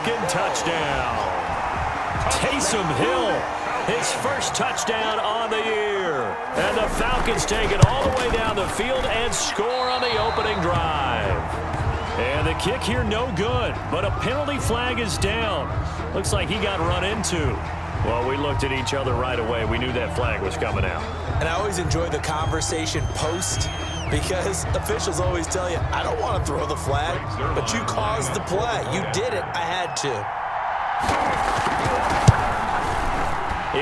Falcon touchdown. Taysom Hill, his first touchdown on the year. And the Falcons take it all the way down the field and score on the opening drive. And the kick here no good, but a penalty flag is down. Looks like he got run into. Well, we looked at each other right away. We knew that flag was coming out. And I always enjoy the conversation post because officials always tell you, I don't want to throw the flag, but you caused the play. You did it. I had to.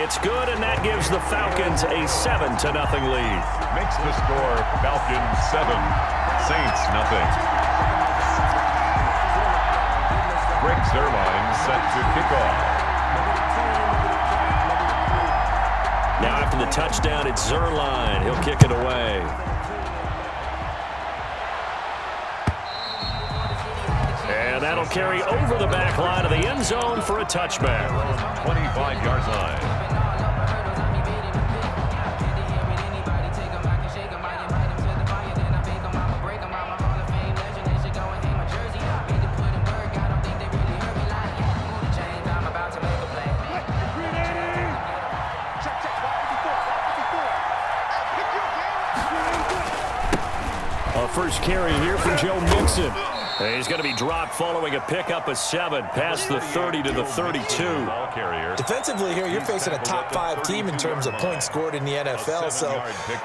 It's good, and that gives the Falcons a 7-0 lead. Makes the score Falcons 7, Saints 0. Greg Zuerlein set to kick off. Now after the touchdown, it's Zuerlein. He'll kick it away. And that'll carry over the back line of the end zone for a touchback. 25-yard line. First carry here from Joe Mixon. He's going to be dropped following a pickup of 7 past the 30 to the 32. Defensively here, you're facing a top 5 team in terms of points scored in the NFL. So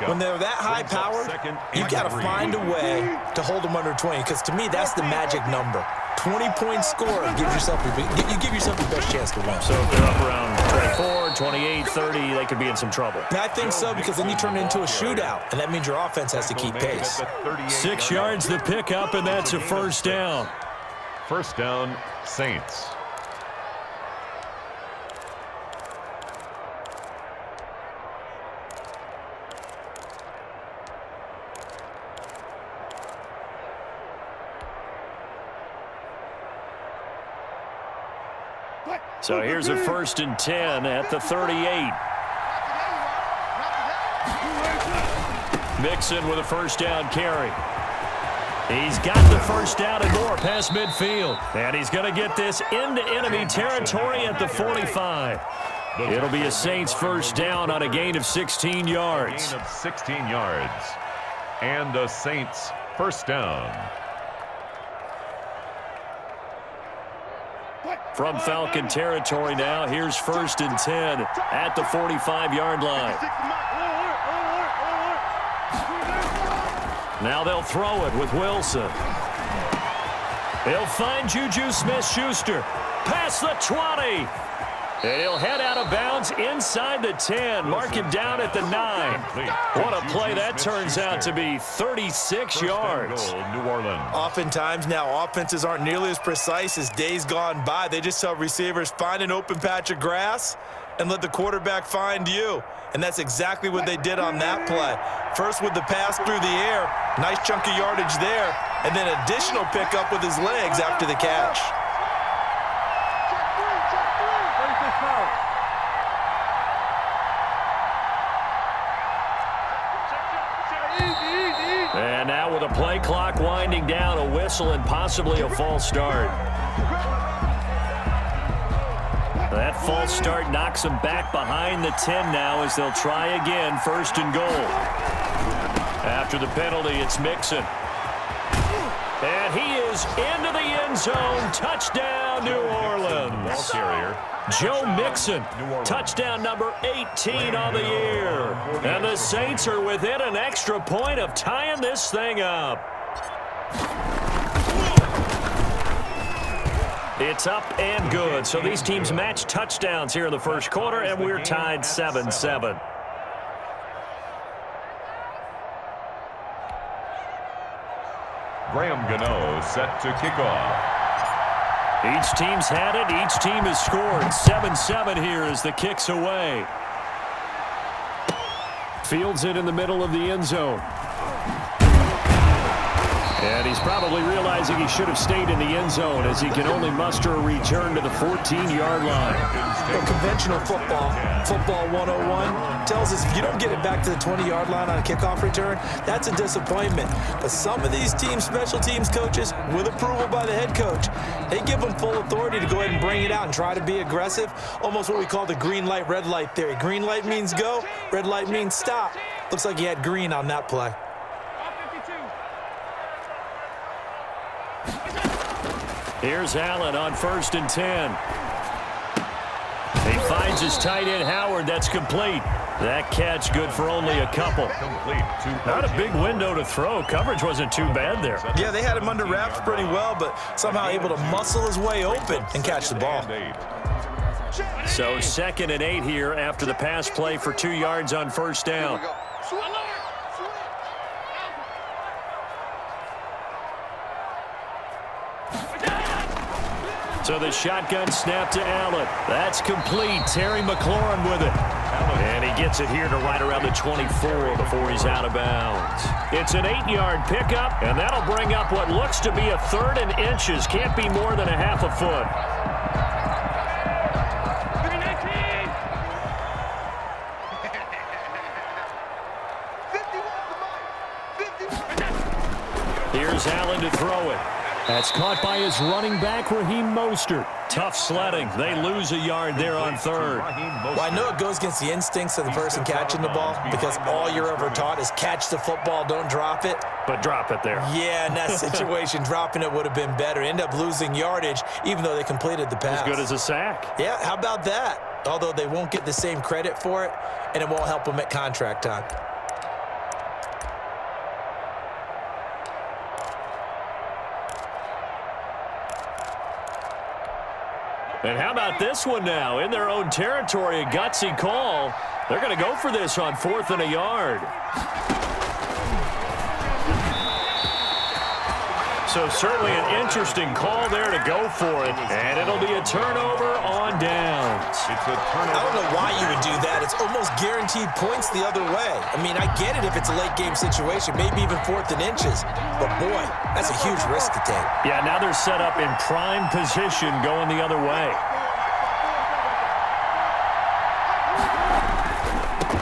when they're that high powered, you've got to find a way to hold them under 20. Because to me, that's the magic number. 20-point score gives yourself you give yourself the best chance to win. So if they're up around 24, 28, 30, they could be in some trouble. And I think so, because then you turn it into a shootout, and that means your offense has to keep pace. 6 yards the pickup, and that's a first down. First down, Saints. So here's a 1st and 10 at the 38. Mixon with a first down carry. He's got the first down and more past midfield. And he's going to get this into enemy territory at the 45. It'll be a Saints first down on a gain of 16 yards. Gain of 16 yards. And a Saints first down. From Falcon territory now, here's 1st and 10 at the 45-yard line. Now they'll throw it with Wilson. He'll find Juju Smith-Schuster past the 20. And he'll head out of bounds inside the 10. Mark him down at the 9. What a play that turns out to be. 36 yards. New Orleans. Oftentimes now offenses aren't nearly as precise as days gone by. They just tell receivers, find an open patch of grass and let the quarterback find you. And that's exactly what they did on that play. First with the pass through the air. Nice chunk of yardage there. And then additional pickup with his legs after the catch. And now with a play clock winding down, a whistle and possibly a false start. That false start knocks them back behind the 10 now as they'll try again, 1st and goal. After the penalty, it's Mixon. And he is into the end zone. Touchdown, New Orleans. Ball carrier. Joe Mixon, touchdown number 18 on the year. And the Saints are within an extra point of tying this thing up. It's up and good. So these teams match touchdowns here in the first quarter, and we're tied 7-7. Graham Gano set to kick off. Each team's had it. Each team has scored. 7-7 here as the kick's away. Fields it in the middle of the end zone. And he's probably realizing he should have stayed in the end zone as he can only muster a return to the 14-yard line. Well, conventional football 101, tells us if you don't get it back to the 20-yard line on a kickoff return, that's a disappointment. But some of these special teams coaches, with approval by the head coach, they give them full authority to go ahead and bring it out and try to be aggressive, almost what we call the green light, red light theory. Green light means go, red light means stop. Looks like he had green on that play. Here's Allen on 1st and 10. He finds his tight end, Howard. That's complete. That catch good for only a couple. Not a big window to throw. Coverage wasn't too bad there. Yeah, they had him under wraps pretty well, but somehow able to muscle his way open and catch the ball. So 2nd and 8 here after the pass play for 2 yards on 1st down. So the shotgun snap to Allen. That's complete. Terry McLaurin with it. And he gets it here to right around the 24 before he's out of bounds. It's an 8-yard pickup, and that'll bring up what looks to be a 3rd and inches. Can't be more than a half a foot. Here's Allen to throw it. That's caught by his running back, Raheem Mostert. Tough sledding. They lose a yard there on 3rd. Well, I know it goes against the instincts of the person catching the ball because all you're ever taught is catch the football, don't drop it. But drop it there. Yeah, in that situation, dropping it would have been better. End up losing yardage, even though they completed the pass. As good as a sack. Yeah, how about that? Although they won't get the same credit for it, and it won't help them at contract time. And how about this one now? In their own territory, a gutsy call. They're going to go for this on 4th and a yard. So certainly an interesting call there to go for it. And it'll be a turnover on downs. It's a turnover. I don't know why you would do that. It's almost guaranteed points the other way. I mean, I get it if it's a late game situation, maybe even 4th and inches. But boy, that's a huge risk to take. Yeah, now they're set up in prime position going the other way.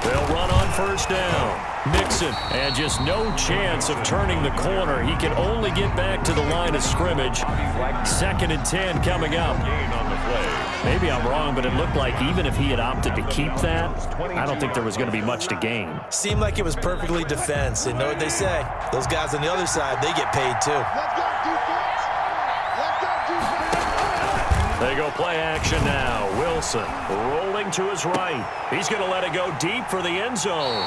They'll run on 1st down. Mixon, and just no chance of turning the corner. He can only get back to the line of scrimmage. 2nd and 10 coming up. Maybe I'm wrong, but it looked like even if he had opted to keep that, I don't think there was going to be much to gain. Seemed like it was perfectly defense. And know what they say? Those guys on the other side, they get paid too. They go play action now. Wilson rolling to his right. He's going to let it go deep for the end zone.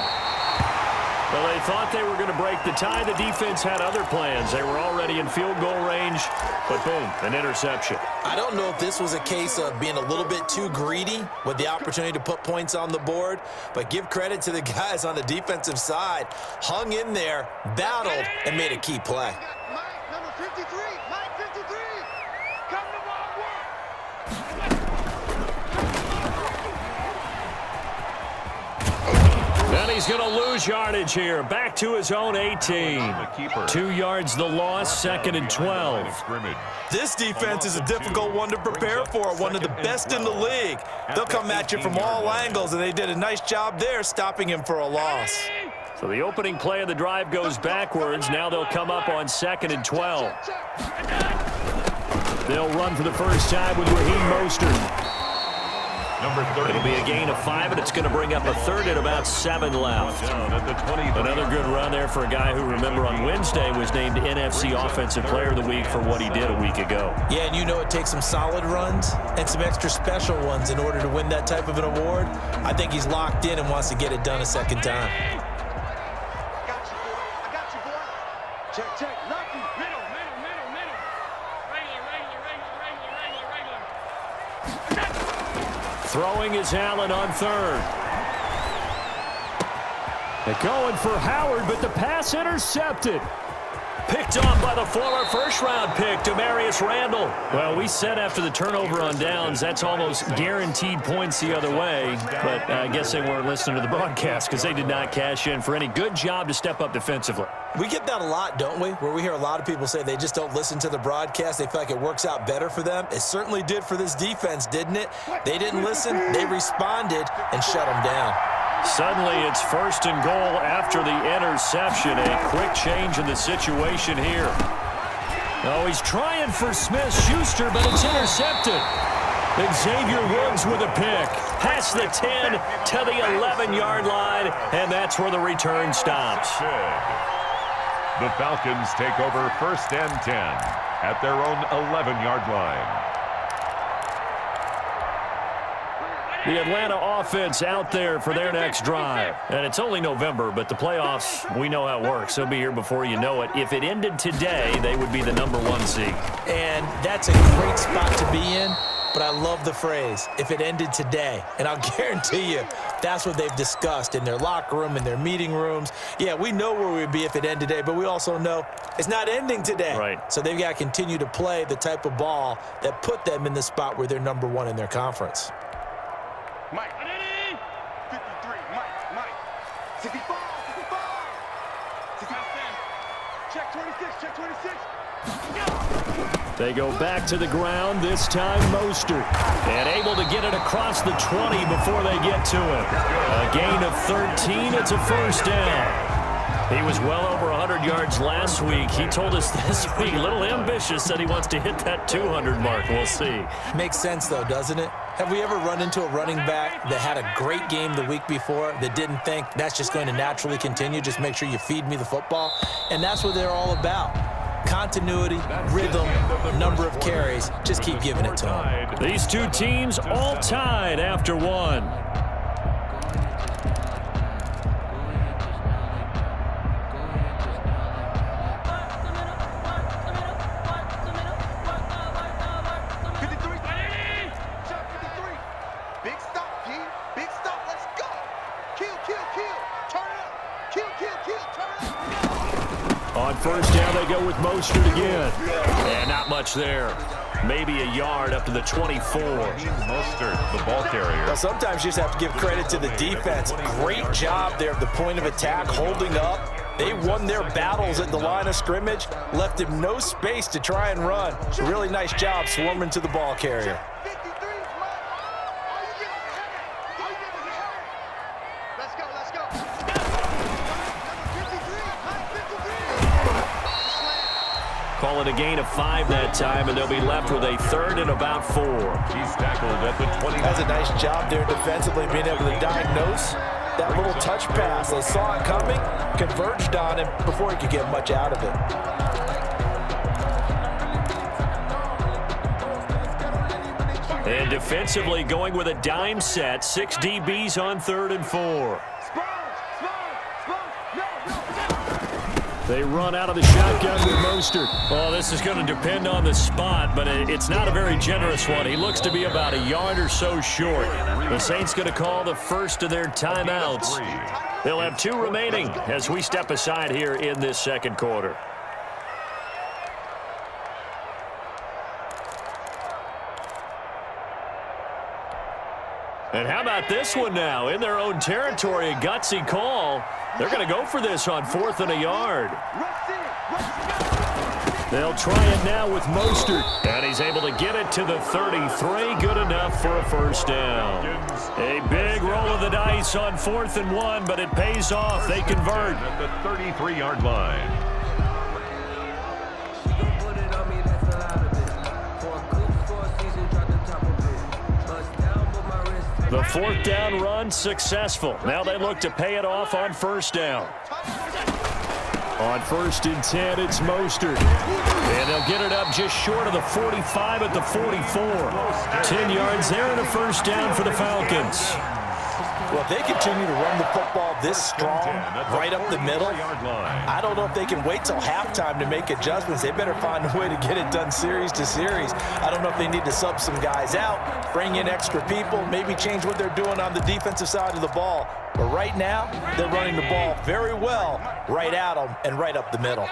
Well, they thought they were going to break the tie. The defense had other plans. They were already in field goal range, but boom, an interception. I don't know if this was a case of being a little bit too greedy with the opportunity to put points on the board, but give credit to the guys on the defensive side. Hung in there, battled, and made a key play. Mike, number 53, Mike 53, come to ball work. And he's going to lose yardage here. Back to his own 18. 2 yards the loss, 2nd and 12. This defense is a difficult one to prepare for, one of the best in the league. They'll come at you from all angles, and they did a nice job there stopping him for a loss. So the opening play of the drive goes backwards. Now they'll come up on 2nd and 12. They'll run for the first time with Raheem Mostert. It'll be a gain of 5, and it's going to bring up a 3rd and about 7 left. Another good run there for a guy who, remember, on Wednesday was named NFC Offensive Player of the Week for what he did a week ago. Yeah, and you know it takes some solid runs and some extra special ones in order to win that type of an award. I think he's locked in and wants to get it done a second time. I got you, boy. Check, check. Lucky. Middle. Regular. Throwing is Allen on 3rd. They're going for Howard, but the pass intercepted. Picked off by the former first-round pick, Demarius Randall. Well, we said after the turnover on downs, that's almost guaranteed points the other way. But I guess they weren't listening to the broadcast because they did not cash in for any good job to step up defensively. We get that a lot, don't we? Where we hear a lot of people say they just don't listen to the broadcast. They feel like it works out better for them. It certainly did for this defense, didn't it? They didn't listen. They responded and shut them down. Suddenly, it's 1st and goal after the interception. A quick change in the situation here. Oh, he's trying for Smith-Schuster, but it's intercepted. Xavier Woods with a pick. Past the 10 to the 11-yard line, and that's where the return stops. The Falcons take over 1st and 10 at their own 11-yard line. The Atlanta offense out there for their next drive. And it's only November, but the playoffs, we know how it works. They'll be here before you know it. If it ended today, they would be the #1 seed. And that's a great spot to be in, but I love the phrase, if it ended today. And I'll guarantee you, that's what they've discussed in their locker room, in their meeting rooms. Yeah, we know where we'd be if it ended today, but we also know it's not ending today. Right. So they've got to continue to play the type of ball that put them in the spot where they're #1 in their conference. Mike. 53. Mike. 65. 65. Check 26. Check 26. They go back to the ground, this time Mostert. And able to get it across the 20 before they get to him. A gain of 13, it's a 1st down. He was well over 100 yards last week. He told us this week, a little ambitious, said he wants to hit that 200 mark. We'll see. Makes sense, though, doesn't it? Have we ever run into a running back that had a great game the week before that didn't think that's just going to naturally continue? Just make sure you feed me the football. And that's what they're all about. Continuity, rhythm, number of carries. Just keep giving it to them. These two teams all tied after one. On 1st down, they go with Mostert again. And not much there. Maybe a yard up to the 24. Mostert, the ball carrier. Well, sometimes you just have to give credit to the defense. Great job there at the point of attack, holding up. They won their battles at the line of scrimmage, left him no space to try and run. A really nice job swarming to the ball carrier. Call it a gain of 5 that time, and they'll be left with a 3rd and about 4. He's tackled at the 20. That's a nice job there defensively, being able to diagnose that little touch pass. They saw it coming, converged on him before he could get much out of it. And defensively going with a dime set, 6 DBs on 3rd and 4. They run out of the shotgun with Mostert. Oh, this is going to depend on the spot, but it's not a very generous one. He looks to be about a yard or so short. The Saints going to call the first of their timeouts. They'll have 2 remaining as we step aside here in this 2nd quarter. And how about this one now? In their own territory, a gutsy call. They're going to go for this on 4th and a yard. They'll try it now with Mostert. And he's able to get it to the 33. Good enough for a 1st down. A big roll of the dice on 4th and 1, but it pays off. They convert. At the 33-yard line. The 4th down run successful. Now they look to pay it off on 1st down. On 1st and 10, it's Mostert. And they'll get it up just short of the 45 at the 44. 10 yards there and a 1st down for the Falcons. Well, if they continue to run the football this strong, right up the middle, I don't know if they can wait till halftime to make adjustments. They better find a way to get it done series to series. I don't know if they need to sub some guys out, bring in extra people, maybe change what they're doing on the defensive side of the ball. But right now, they're running the ball very well right at them and right up the middle.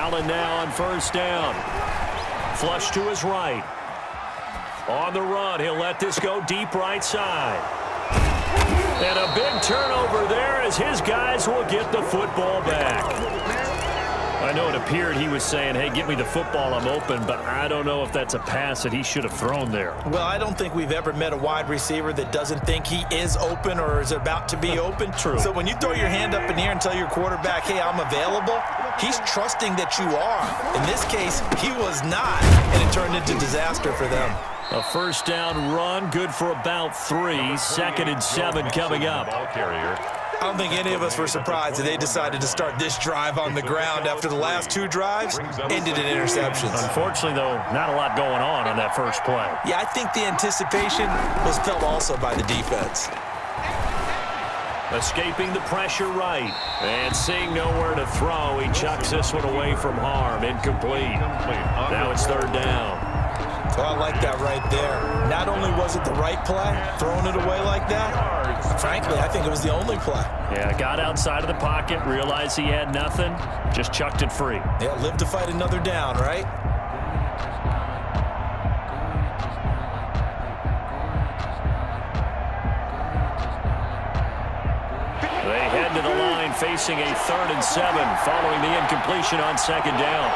Allen now on first down. Flush to his right. On the run, he'll let this go deep right side. And a big turnover there as his guys will get the football back. I know it appeared he was saying, hey, get me the football, I'm open, but I don't know if that's a pass that he should have thrown there. Well, I don't think we've ever met a wide receiver that doesn't think he is open or is about to be open. True. So when you throw your hand up in the air and tell your quarterback, hey, I'm available, he's trusting that you are. In this case, he was not, and it turned into disaster for them. A first down run, good for about 3. 2nd and 7 coming up. I don't think any of us were surprised that they decided to start this drive on the ground after the last 2 drives ended in interceptions. Unfortunately, though, not a lot going on that first play. Yeah, I think the anticipation was felt also by the defense. Escaping the pressure right. And seeing nowhere to throw, he chucks this one away from harm. Incomplete. Now it's 3rd down. Oh, I like that right there. Not only was it the right play, throwing it away like that, frankly, I think it was the only play. Yeah, got outside of the pocket, realized he had nothing, just chucked it free. Yeah, live to fight another down, right? They head to the line facing a 3rd and 7 following the incompletion on 2nd down.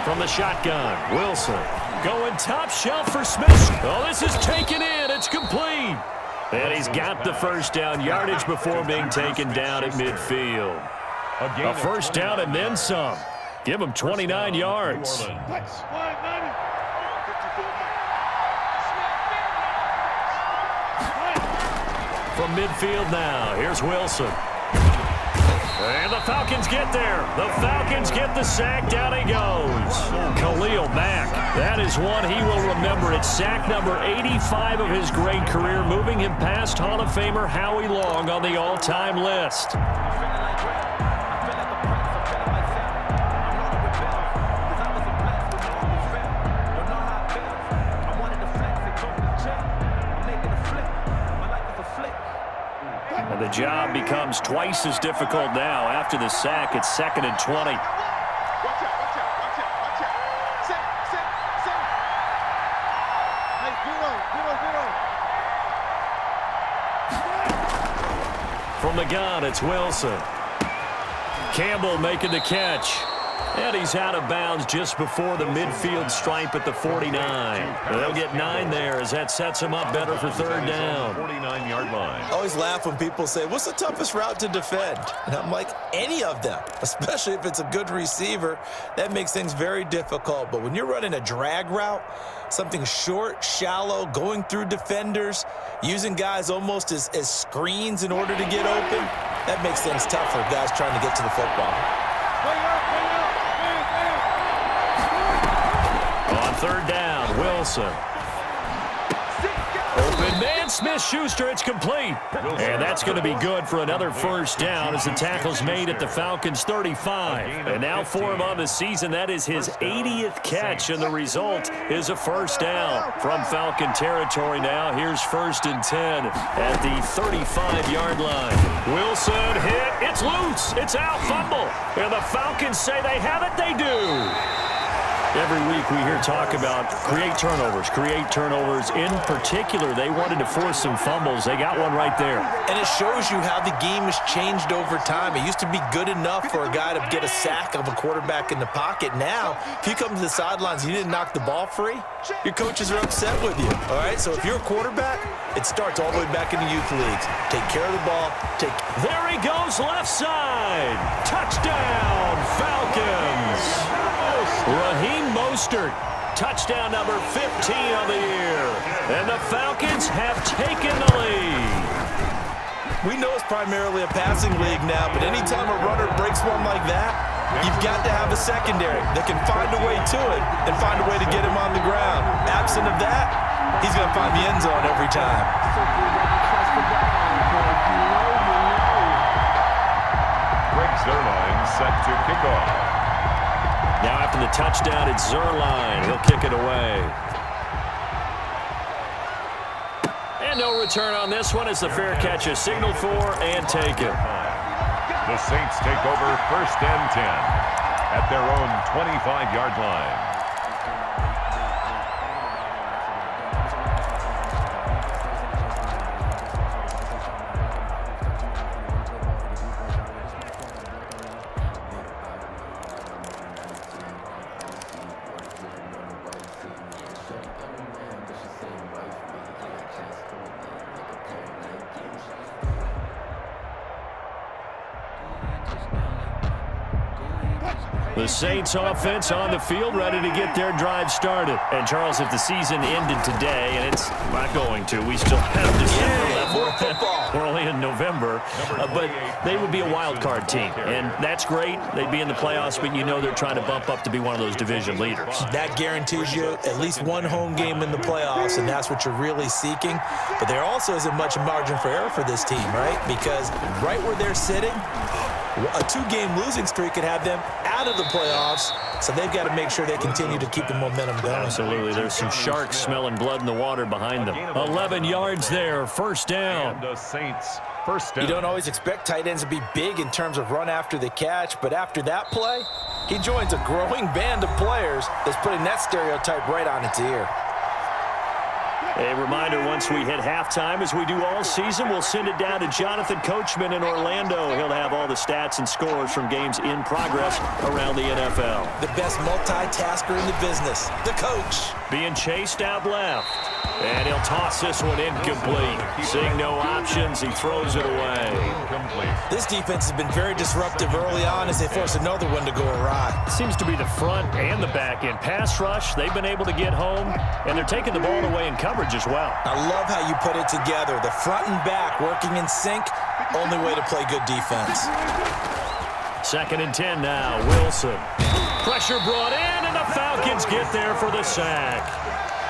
From the shotgun, Wilson going top shelf for Smith. Oh, this is taken in. It's complete. And he's got the first down yardage before being taken down at midfield. A first down and then some. Give him 29 yards. From midfield now, here's Wilson. And the Falcons get there. The Falcons get the sack. Down he goes. Khalil Mack. That is one he will remember. It's sack number 85 of his great career, moving him past Hall of Famer Howie Long on the all-time list. And the job becomes twice as difficult now. After the sack, it's 2nd and 20. Watch out, watch out, watch out, watch out. Sit. Hey, get on. From the gun, it's Wilson. Campbell making the catch. And he's out of bounds just before the midfield stripe at the 49. They'll get 9 there as that sets him up better for 3rd down. 49-yard line. I always laugh when people say, what's the toughest route to defend? And I'm like, any of them, especially if it's a good receiver. That makes things very difficult. But when you're running a drag route, something short, shallow, going through defenders, using guys almost as screens in order to get open, that makes things tough for guys trying to get to the football. On 3rd down, Wilson. Open man, Smith-Schuster, it's complete. And that's going to be good for another first down as the tackle's made at the Falcons' 35. And now for him on the season, that is his 80th catch, and the result is a first down. From Falcon territory now, here's 1st and 10 at the 35-yard line. Wilson hit, it's loose, it's out, fumble. And the Falcons say they have it, they do. Every week we hear talk about create turnovers. In particular, they wanted to force some fumbles. They got one right there. And it shows you how the game has changed over time. It used to be good enough for a guy to get a sack of a quarterback in the pocket. Now, if you come to the sidelines and you didn't knock the ball free, your coaches are upset with you. All right? So if you're a quarterback, it starts all the way back in the youth leagues. Take care of the ball. There he goes, left side. Touchdown, Falcons. Raheem Mostert, touchdown number 15 on the year. And the Falcons have taken the lead. We know it's primarily a passing league now, but anytime a runner breaks one like that, you've got to have a secondary that can find a way to it and find a way to get him on the ground. Absent of that, he's going to find the end zone every time. Greg Zuerlein set to kick off. Now after the touchdown, it's Zuerlein. He'll kick it away. And no return on this one as the fair catch is signaled for and taken. The Saints take over 1st and 10. at their own 25-yard line. The Saints offense on the field, ready to get their drive started. And, Charles, if the season ended today, and it's not going to, we still have December left. We're only in November. But they would be a wild card team. And that's great. They'd be in the playoffs, but you know they're trying to bump up to be one of those division leaders. That guarantees you at least one home game in the playoffs, and that's what you're really seeking. But there also isn't much margin for error for this team, right? Because right where they're sitting, a two-game losing streak could have them out of the playoffs, so they've got to make sure they continue to keep the momentum going. Absolutely. There's some sharks smelling blood in the water behind them. 11 yards there, first down. And the Saints, first down. You don't always expect tight ends to be big in terms of run after the catch, but after that play, he joins a growing band of players that's putting that stereotype right on its ear. A reminder, once we hit halftime, as we do all season, we'll send it down to Jonathan Coachman in Orlando. He'll have all the stats and scores from games in progress around the NFL. The best multitasker in the business, the coach. Being chased out left. And he'll toss this one incomplete. Seeing no options, he throws it away. Incomplete. This defense has been very disruptive early on as they force another one to go awry. Seems to be the front and the back end. Pass rush, they've been able to get home, and they're taking the ball away in coverage as well. I love how you put it together. The front and back working in sync, only way to play good defense. 2nd and 10 now, Wilson. Pressure brought in, and the Falcons get there for the sack.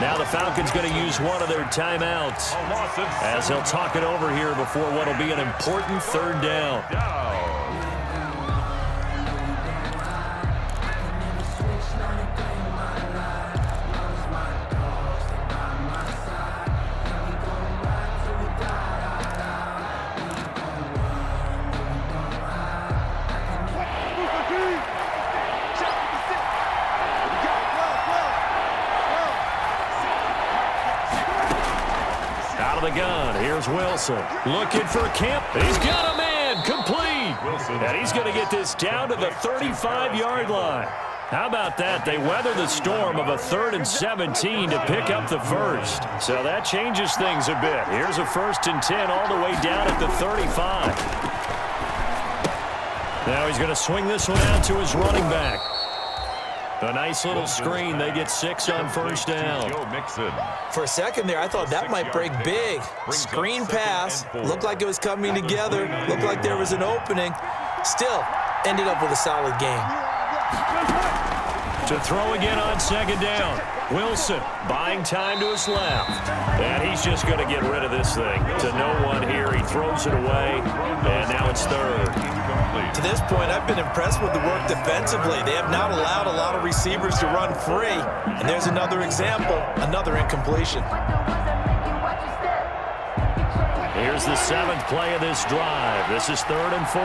Now the Falcons going to use one of their timeouts as they'll talk it over here before what will be an important 3rd down. The gun. Here's Wilson looking for Kemp. He's got a man complete. And he's going to get this down to the 35-yard line. How about that? They weather the storm of a 3rd and 17 to pick up the first. So that changes things a bit. Here's a 1st and 10 all the way down at the 35. Now he's going to swing this one out to his running back. A nice little screen. They get 6 on 1st down. For a second there, I thought that might break big. Screen pass. Looked like it was coming together. Looked like there was an opening. Still, ended up with a solid game. To throw again on 2nd down. Wilson buying time to his left. And he's just going to get rid of this thing. To no one here. He throws it away. And now it's 3rd. To this point, I've been impressed with the work defensively. They have not allowed a lot of receivers to run free. And there's another example, another incompletion. Here's the 7th play of this drive. This is 3rd and 4.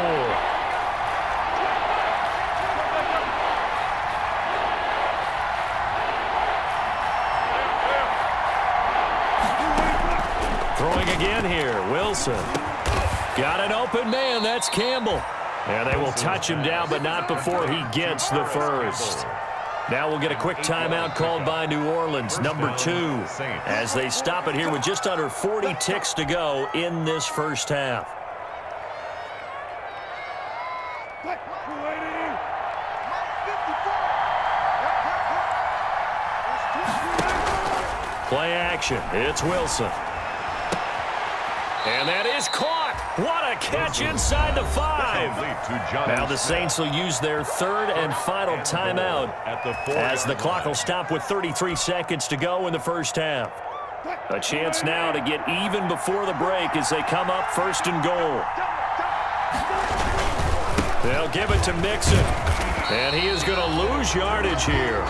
Throwing again here, Wilson. Got an open man, that's Campbell. And they will touch him down, but not before he gets the first. Now we'll get a quick timeout called by New Orleans, number 2, as they stop it here with just under 40 ticks to go in this first half. Play action, it's Wilson. And that is caught. What a catch inside the 5. Now the Saints will use their 3rd and final timeout as the clock will stop with 33 seconds to go in the first half. A chance now to get even before the break as they come up 1st and goal. They'll give it to Mixon. And he is going to lose yardage here.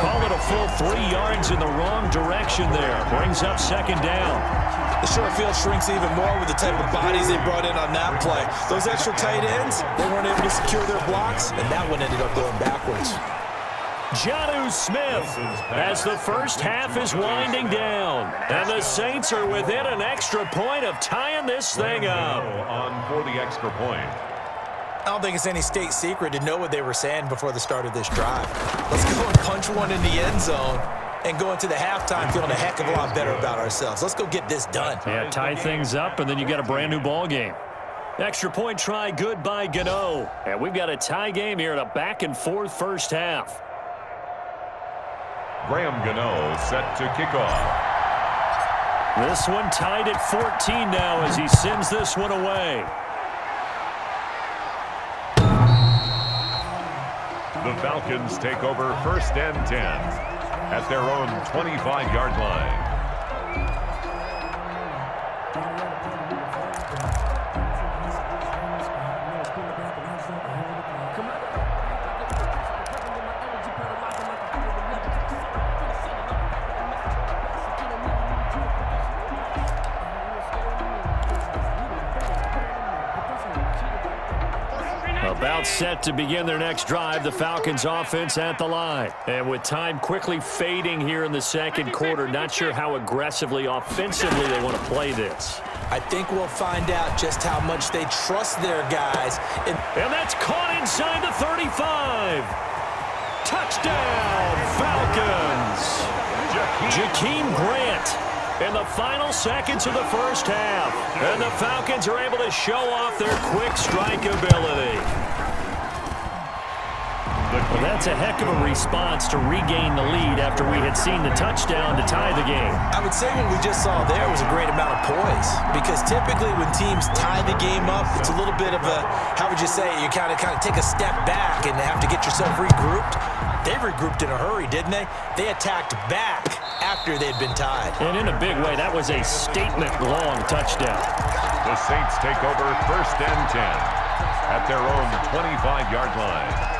Call it a full 3 yards in the wrong direction there. Brings up 2nd down. The short field shrinks even more with the type of bodies they brought in on that play. Those extra tight ends, they weren't able to secure their blocks, and that one ended up going backwards. Jonnu Smith as the first half is winding down. And the Saints are within an extra point of tying this thing up. On for the extra point. I don't think it's any state secret to know what they were saying before the start of this drive. Let's go and punch one in the end zone and go into the halftime feeling a heck of a lot better about ourselves. Let's go get this done. Yeah, tie things up, and then you get a brand new ball game. Extra point try good by Gano. And we've got a tie game here in a back-and-forth first half. Graham Gano set to kick off. This one tied at 14 now as he sends this one away. The Falcons take over first and 10 at their own 25-yard line. About set to begin their next drive, the Falcons offense at the line. And with time quickly fading here in the second quarter, not sure how aggressively, offensively they want to play this. I think we'll find out just how much they trust their guys. And that's caught inside the 35. Touchdown, Falcons. Jakeem Grant in the final seconds of the first half. And the Falcons are able to show off their quick strike ability. Well, that's a heck of a response to regain the lead after we had seen the touchdown to tie the game. I would say what we just saw there was a great amount of poise, because typically when teams tie the game up, it's a little bit of a, how would you say, you kind of take a step back and have to get yourself regrouped. They regrouped in a hurry, didn't they? They attacked back after they'd been tied. And in a big way, that was a statement-long touchdown. The Saints take over first and 10 at their own 25-yard line.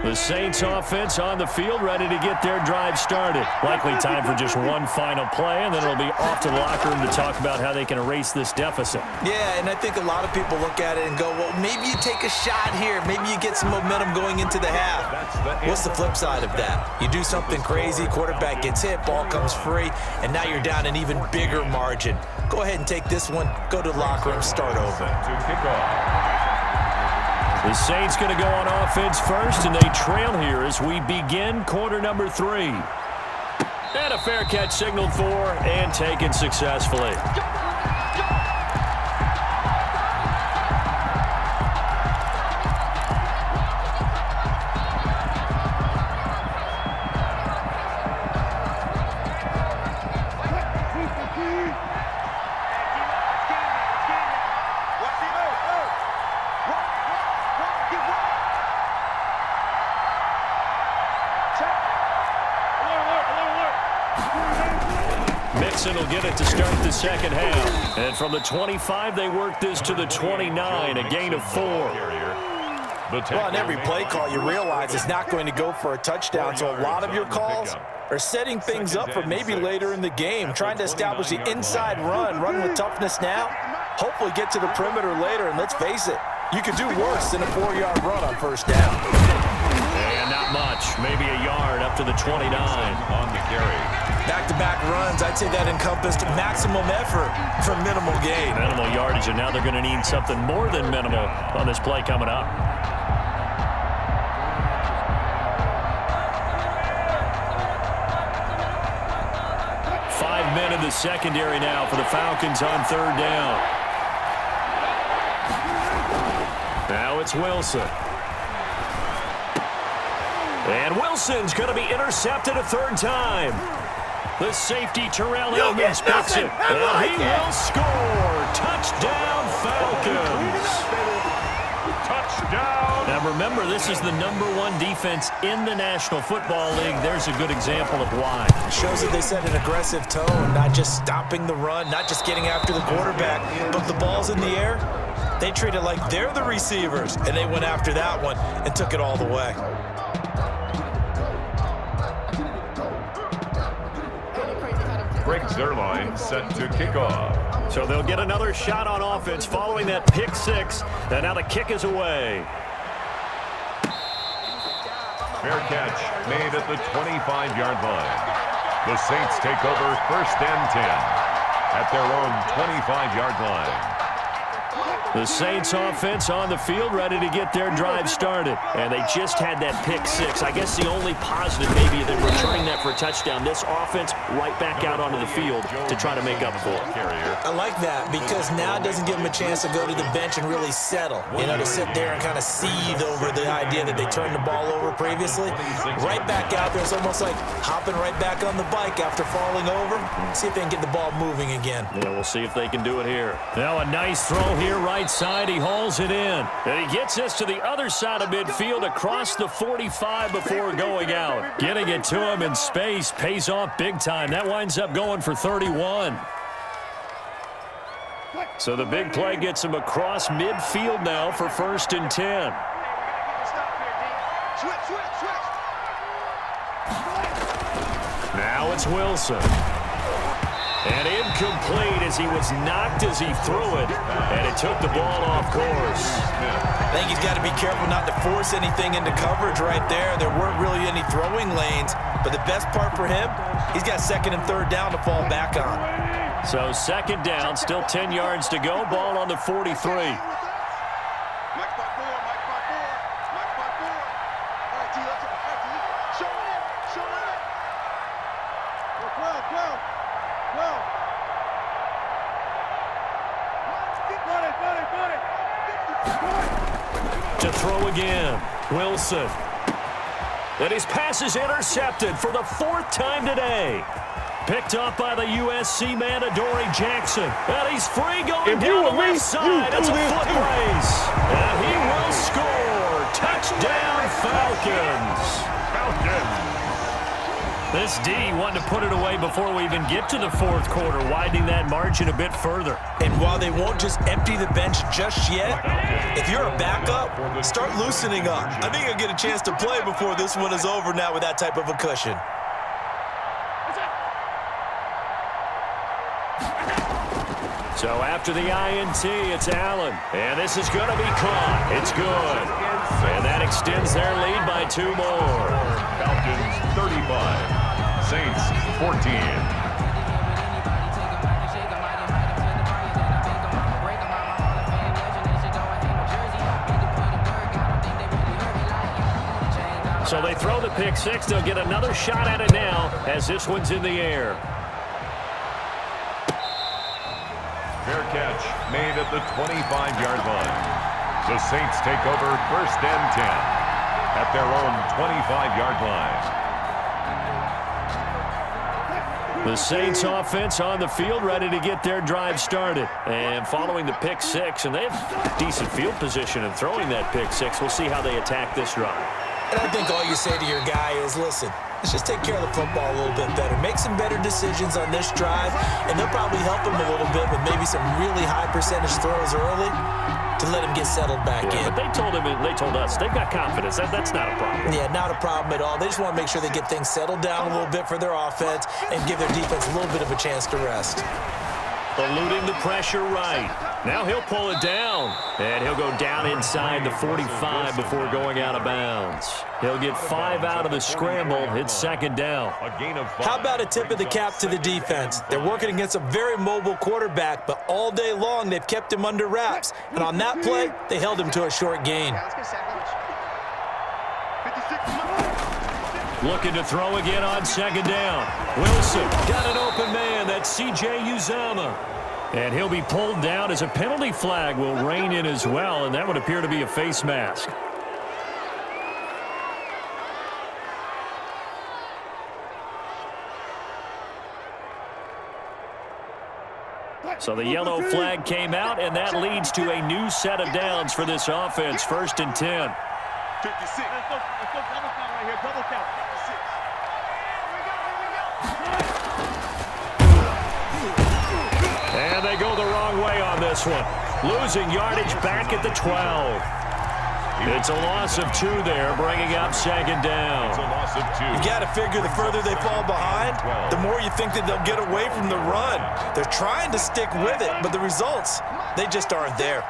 The Saints offense on the field, ready to get their drive started. Likely time for just one final play, and then it'll be off to the locker room to talk about how they can erase this deficit. Yeah, and I think a lot of people look at it and go, well, maybe you take a shot here. Maybe you get some momentum going into the half. What's the flip side of that? You do something crazy, quarterback gets hit, ball comes free, and now you're down an even bigger margin. Go ahead and take this one, go to the locker room, start over. To kick off. The Saints going to go on offense first, and they trail here as we begin quarter number 3. And a fair catch signaled for and taken successfully. Will get it to start the second half. And from the 25, they work this to the 29, a gain of 4. Well, on every play call, you realize it's not going to go for a touchdown, so a lot of your calls are setting things up for maybe later in the game, trying to establish the inside run with toughness now, hopefully get to the perimeter later, and let's face it, you could do worse than a 4-yard run on first down. And not much, maybe a yard up to the 29 on the carry. Back-to-back runs, I'd say that encompassed maximum effort for minimal gain. Minimal yardage, and now they're going to need something more than minimal on this play coming up. Five men in the secondary now for the Falcons on third down. Now it's Wilson. And Wilson's going to be intercepted a third time. The safety, Terrell Edmonds, picks it. And he will score. Touchdown, Falcons. down. Now remember, this is the #1 defense in the National Football League. There's a good example of why. Shows that they set an aggressive tone, not just stopping the run, not just getting after the quarterback, but the ball's in the air. They treat it like they're the receivers, and they went after that one and took it all the way. Greg Zerline set to kick off. So they'll get another shot on offense following that pick six. And now the kick is away. Fair catch made at the 25-yard line. The Saints take over 1st and 10 at their own 25-yard line. The Saints offense on the field, ready to get their drive started. And they just had that pick six. I guess the only positive maybe than returning that for a touchdown. This offense right back out onto the field to try to make up for it. I like that because now it doesn't give them a chance to go to the bench and really settle. You know, to sit there and kind of seethe over the idea that they turned the ball over previously. Right back out there. It's almost like hopping right back on the bike after falling over. See if they can get the ball moving again. Yeah, we'll see if they can do it here. Now a nice throw here right side. He hauls it in. And he gets this to the other side of midfield across the 45 before going out. Getting it to him in space pays off big time. That winds up going for 31. So the big play gets him across midfield now for 1st and 10. Now it's Wilson. And incomplete as he was knocked as he threw it. And it took the ball off course. I think he's got to be careful not to force anything into coverage right there. There weren't really any throwing lanes. But the best part for him, he's got 2nd and 3rd down to fall back on. So 2nd down, still 10 yards to go. Ball on the 43. To throw again, Wilson. And his pass is intercepted for the 4th time today. Picked up by the USC man, Adoree Jackson. And he's free going down the left side. It's a foot race. And he will score. Touchdown, Falcons. This D wanted to put it away before we even get to the 4th quarter, widening that margin a bit further. And while they won't just empty the bench just yet, if you're a backup, start loosening up. I think you'll get a chance to play before this one is over now with that type of a cushion. So after the INT, it's Allen. And this is going to be caught. It's good. And that extends their lead by 2 more. Falcons 35. Saints 14. So they throw the pick six. They'll get another shot at it now as this one's in the air. Fair catch made at the 25-yard line. The Saints take over 1st and 10 at their own 25-yard line. The Saints offense on the field, ready to get their drive started. And following the pick six, and they have decent field position in throwing that pick six. We'll see how they attack this drive. And I think all you say to your guy is, listen, let's just take care of the football a little bit better. Make some better decisions on this drive, and they'll probably help him a little bit with maybe some really high percentage throws early to let him get settled back in. But they told us, they've got confidence. That's not a problem. Yeah, not a problem at all. They just want to make sure they get things settled down a little bit for their offense and give their defense a little bit of a chance to rest. Eluding the pressure right. Now he'll pull it down. And he'll go down inside the 45 before going out of bounds. He'll get 5 out of the scramble. It's 2nd down. A gain of 5. How about a tip of the cap to the defense? They're working against a very mobile quarterback, but all day long they've kept him under wraps. And on that play, they held him to a short gain. Looking to throw again on 2nd down. Wilson got an open man. That's C.J. Uzomah. And he'll be pulled down as a penalty flag will rein in as well, and that would appear to be a face mask. So the yellow flag came out, and that leads to a new set of downs for this offense. 1st and 10. 56. Let's go double count right here. Double count. 56. And they go the wrong way on this one. Losing yardage back at the 12. It's a loss of 2 there, bringing up 2nd down. It's a loss of 2. You got to figure the further they fall behind, the more you think that they'll get away from the run. They're trying to stick with it, but the results, they just aren't there.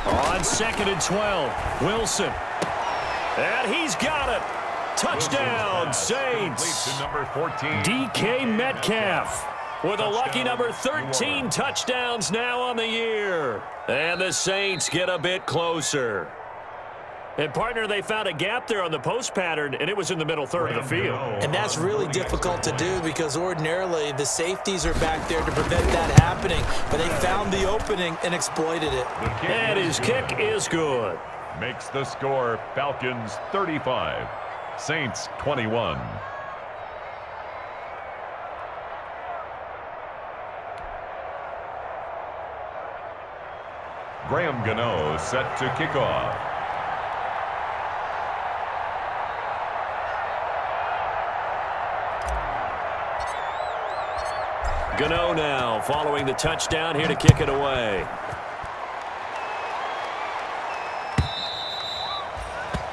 On 2nd and 12, Wilson. And he's got it. Touchdown, Saints. To number 14. DK Metcalf with a lucky number 13 touchdowns now on the year. And the Saints get a bit closer. And, partner, they found a gap there on the post pattern, and it was in the middle third of the field. And that's really difficult to do because ordinarily the safeties are back there to prevent that happening. But they found the opening and exploited it. And his kick is good. Makes the score Falcons 35, Saints 21. Graham Gano set to kick off. Gano now following the touchdown here to kick it away.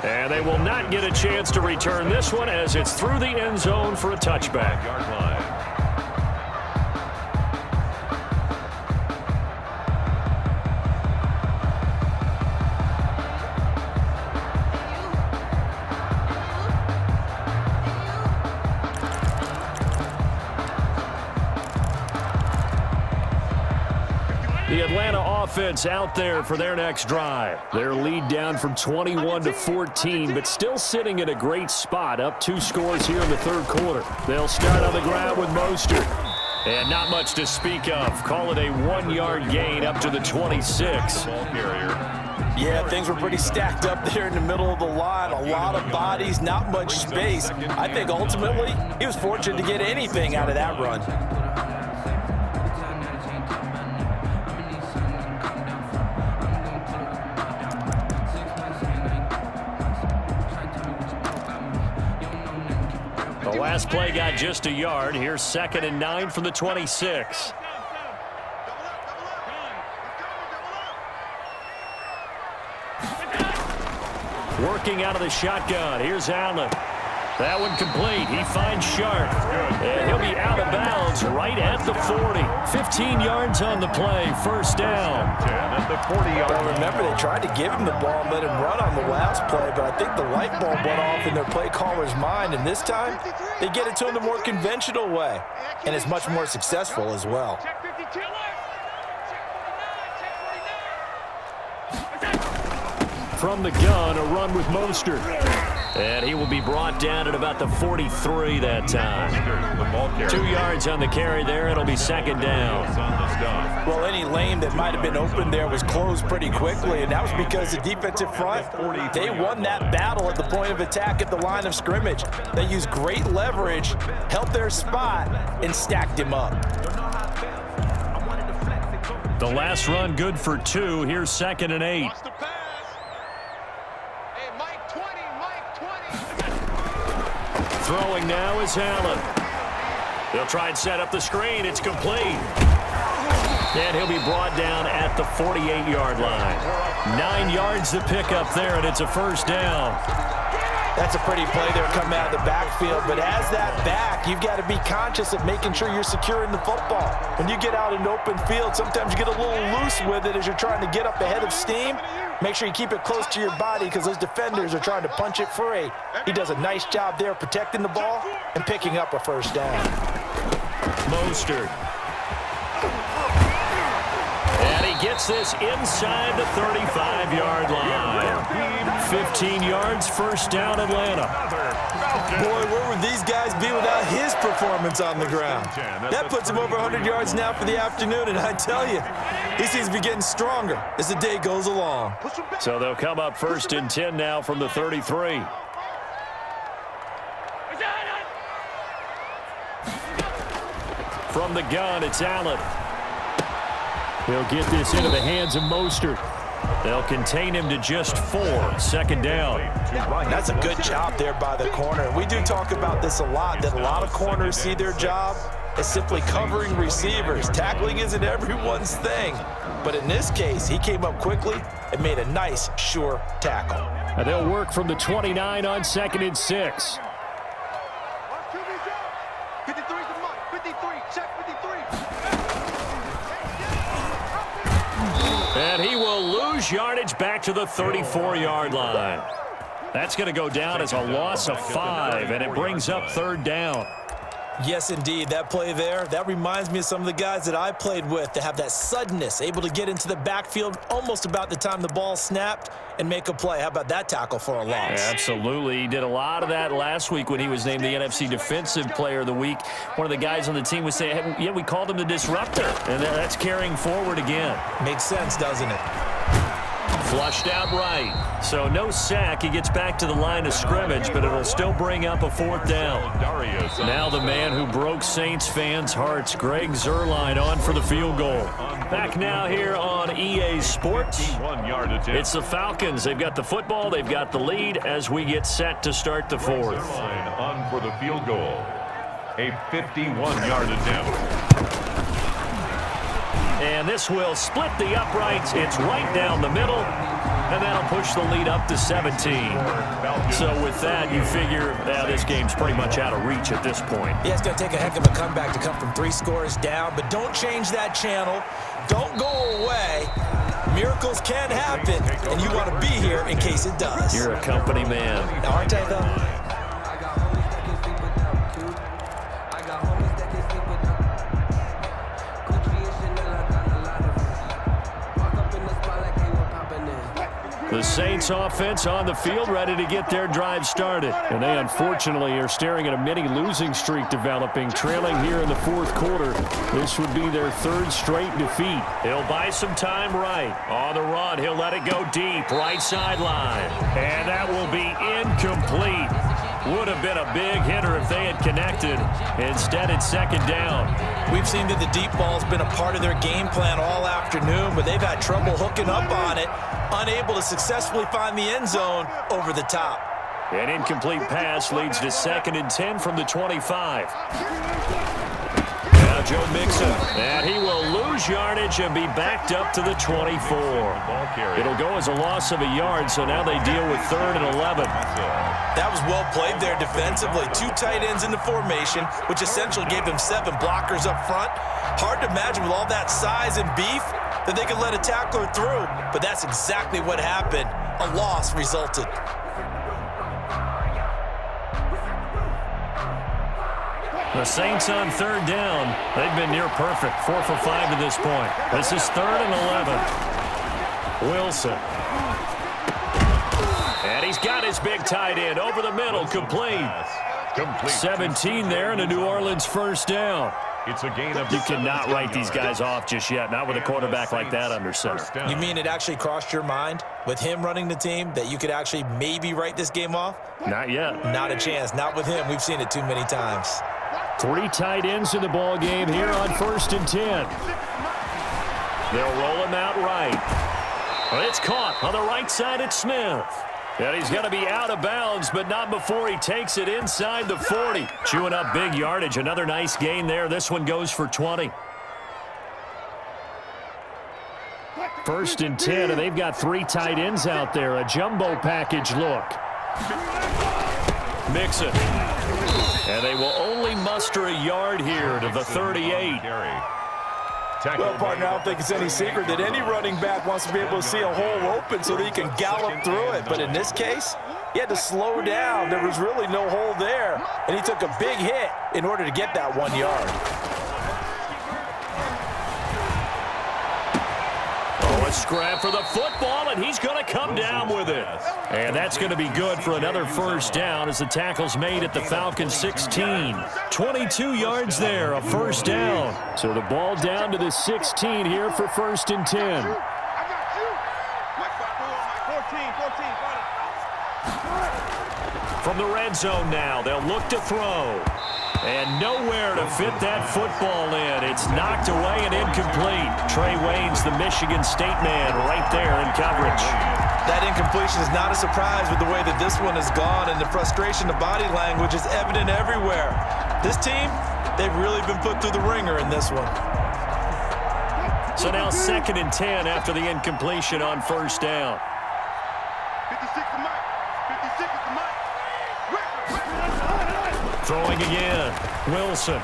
And they will not get a chance to return this one as it's through the end zone for a touchback. Yard line. The Atlanta offense out there for their next drive. Their lead down from 21 to 14, but still sitting in a great spot, up 2 scores here in the 3rd quarter. They'll start on the ground with Mostert. And not much to speak of. Call it a 1-yard gain up to the 26. Ball carrier. Yeah, things were pretty stacked up there in the middle of the line. A lot of bodies, not much space. I think ultimately he was fortunate to get anything out of that run. The last play got just a yard. Here's 2nd and 9 from the 26. Working out of the shotgun. Here's Allen. That one complete. He finds Sharp. And he'll be out of bounds right at the 40. 15 yards on the play. 1st down. 10 at the 40-yard Well, line. remember, they tried to give him the ball and let him run on the last play, but I think the light bulb went off in their play caller's mind, and this time they get it to him the more conventional way, and it's much more successful as well. From the gun, a run with Mostert. And he will be brought down at about the 43 that time. The ball carrier. 2 yards on the carry there. It'll be 2nd down. On the stop. Well, any lane that might have been open there was closed pretty quickly, and that was because the defensive front, they won that battle at the point of attack at the line of scrimmage. They used great leverage, held their spot, and stacked him up. The last run good for 2. Here's 2nd and 8. Watch the pass. Hey, Mike 20, Mike 20. Throwing now is Allen. They'll try and set up the screen. It's complete. And he'll be brought down at the 48-yard line. 9 yards to pick up there, and it's a 1st down. That's a pretty play there coming out of the backfield, but as that back, you've got to be conscious of making sure you're securing the football. When you get out in open field, sometimes you get a little loose with it as you're trying to get up ahead of steam. Make sure you keep it close to your body because those defenders are trying to punch it free. He does a nice job there protecting the ball and picking up a 1st down. Mostert. And he gets this inside the 35-yard line. 15 yards, 1st down, Atlanta. Boy, where would these guys be without his performance on the ground? That puts him over 100 yards now for the afternoon, and I tell you, he seems to be getting stronger as the day goes along. So they'll come up 1st and 10 now from the 33. From the gun, it's Allen. He'll get this into the hands of Mostert. They'll contain him to just 4. 2nd down. That's a good job there by the corner. We do talk about this a lot, that a lot of corners see their job as simply covering receivers. Tackling isn't everyone's thing. But in this case, he came up quickly and made a nice, sure tackle. And they'll work from the 29 on 2nd and 6. 53's the mark. 53. Check 53. And he will lose yardage back to the 34-yard line. That's going to go down as a loss of 5, and it brings up 3rd down. Yes, indeed. That play there, that reminds me of some of the guys that I played with to have that suddenness, able to get into the backfield almost about the time the ball snapped and make a play. How about that tackle for a loss? Absolutely. He did a lot of that last week when he was named the NFC Defensive Player of the Week. One of the guys on the team was saying, hey, yeah, we called him the disruptor, and that's carrying forward again. Makes sense, doesn't it? Flushed out right. So no sack. He gets back to the line of scrimmage, but it'll still bring up a 4th down. Now the man who broke Saints fans' hearts, Greg Zuerlein, on for the field goal. Back now here on EA Sports. It's the Falcons. They've got the football. They've got the lead as we get set to start the 4th. On for the field goal. A 51-yard attempt. And this will split the uprights. It's right down the middle, and that'll push the lead up to 17. So with that, you figure this game's pretty much out of reach at this point. Yeah, it's going to take a heck of a comeback to come from 3 scores down, but don't change that channel. Don't go away. Miracles can happen, and you want to be here in case it does. You're a company man. Aren't I, though? The Saints offense on the field, ready to get their drive started. And they unfortunately are staring at a mini losing streak developing, trailing here in the 4th quarter. This would be their 3rd straight defeat. He'll buy some time right. On the run, he'll let it go deep, right sideline. And that will be incomplete. Would have been a big hitter if they had connected. Instead, it's 2nd down. We've seen that the deep ball's been a part of their game plan all afternoon, but they've had trouble hooking up on it, unable to successfully find the end zone over the top. An incomplete pass leads to 2nd and 10 from the 25. Now Joe Mixon, and he will lose yardage and be backed up to the 24. It'll go as a loss of a yard, so now they deal with 3rd and 11. That was well played there defensively. 2 tight ends in the formation, which essentially gave them 7 blockers up front. Hard to imagine with all that size and beef that they could let a tackler through, but that's exactly what happened. A loss resulted. The Saints on 3rd down. They've been near perfect. 4 for 5 to this point. This is 3rd and 11. Wilson. And he's got his big tight end over the middle, complete. 17 there, and a New Orleans 1st down. It's a gain of You cannot write these guys off just yet, not with a quarterback like that under center. You mean it actually crossed your mind with him running the team that you could actually maybe write this game off? Not yet. Not a chance. Not with him. We've seen it too many times. 3 tight ends in the ball game here on 1st and 10. They'll roll him out right. Well, it's caught on the right side at Smith. And he's going to be out of bounds, but not before he takes it inside the 40. Chewing up big yardage. Another nice gain there. This one goes for 20. 1st and 10, and they've got 3 tight ends out there. A jumbo package look. Mixon. And they will only muster a yard here to the 38. Well, partner, I don't think it's any secret that any running back wants to be able to see a hole open so that he can gallop through it. But in this case, he had to slow down. There was really no hole there, and he took a big hit in order to get that 1 yard. Oh, a scrap for the football, and he's going to come down with it. And that's going to be good for another 1st down as the tackle's made at the Falcons 16. 22 yards there, a 1st down. So the ball down to the 16 here for 1st and 10. From the red zone now, they'll look to throw. And nowhere to fit that football in. It's knocked away and incomplete. Trey Wayne's the Michigan State man right there in coverage. That incompletion is not a surprise with the way that this one has gone, and the frustration, the body language is evident everywhere. This team, they've really been put through the ringer in this one. So now 2nd and 10 after the incompletion on first down. 56 to Mike. 56 to Mike. Throwing again. Wilson.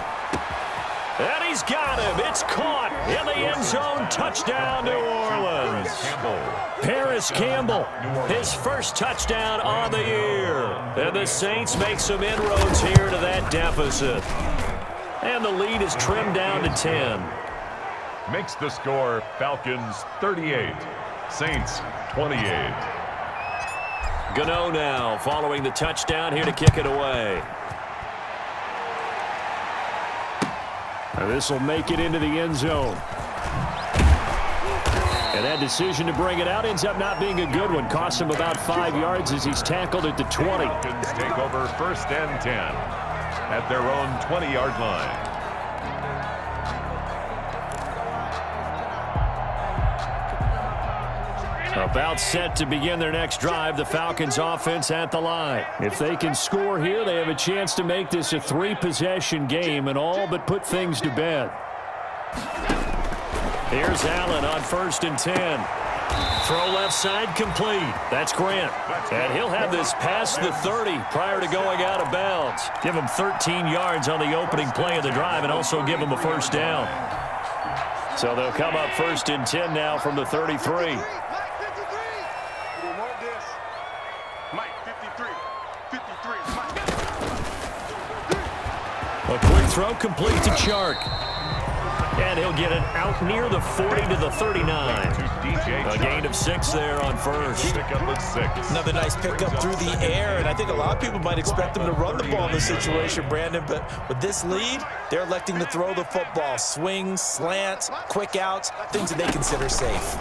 And he's got him. It's caught in the end zone. Touchdown, New Orleans. Paris Campbell, his first touchdown on the year. And the Saints make some inroads here to that deficit. And the lead is trimmed down to 10. Makes the score Falcons 38, Saints 28. Gano now following the touchdown here to kick it away. This will make it into the end zone. And that decision to bring it out ends up not being a good one. Costs him about 5 yards as he's tackled at the 20. Falcons take over 1st and 10 at their own 20-yard line. About set to begin their next drive, the Falcons offense at the line. If they can score here, they have a chance to make this a 3-possession game and all but put things to bed. Here's Allen on 1st and 10. Throw left side complete. That's Grant. And he'll have this past the 30 prior to going out of bounds. Give him 13 yards on the opening play of the drive and also give him a first down. So they'll come up 1st and 10 now from the 33. A quick throw complete to Chark. And he'll get it out near the 40 to the 39. A gain of 6 there on first. Another nice pickup through the air, and I think a lot of people might expect them to run the ball in this situation, Brandon, but with this lead, they're electing to throw the football. Swings, slants, quick outs, things that they consider safe.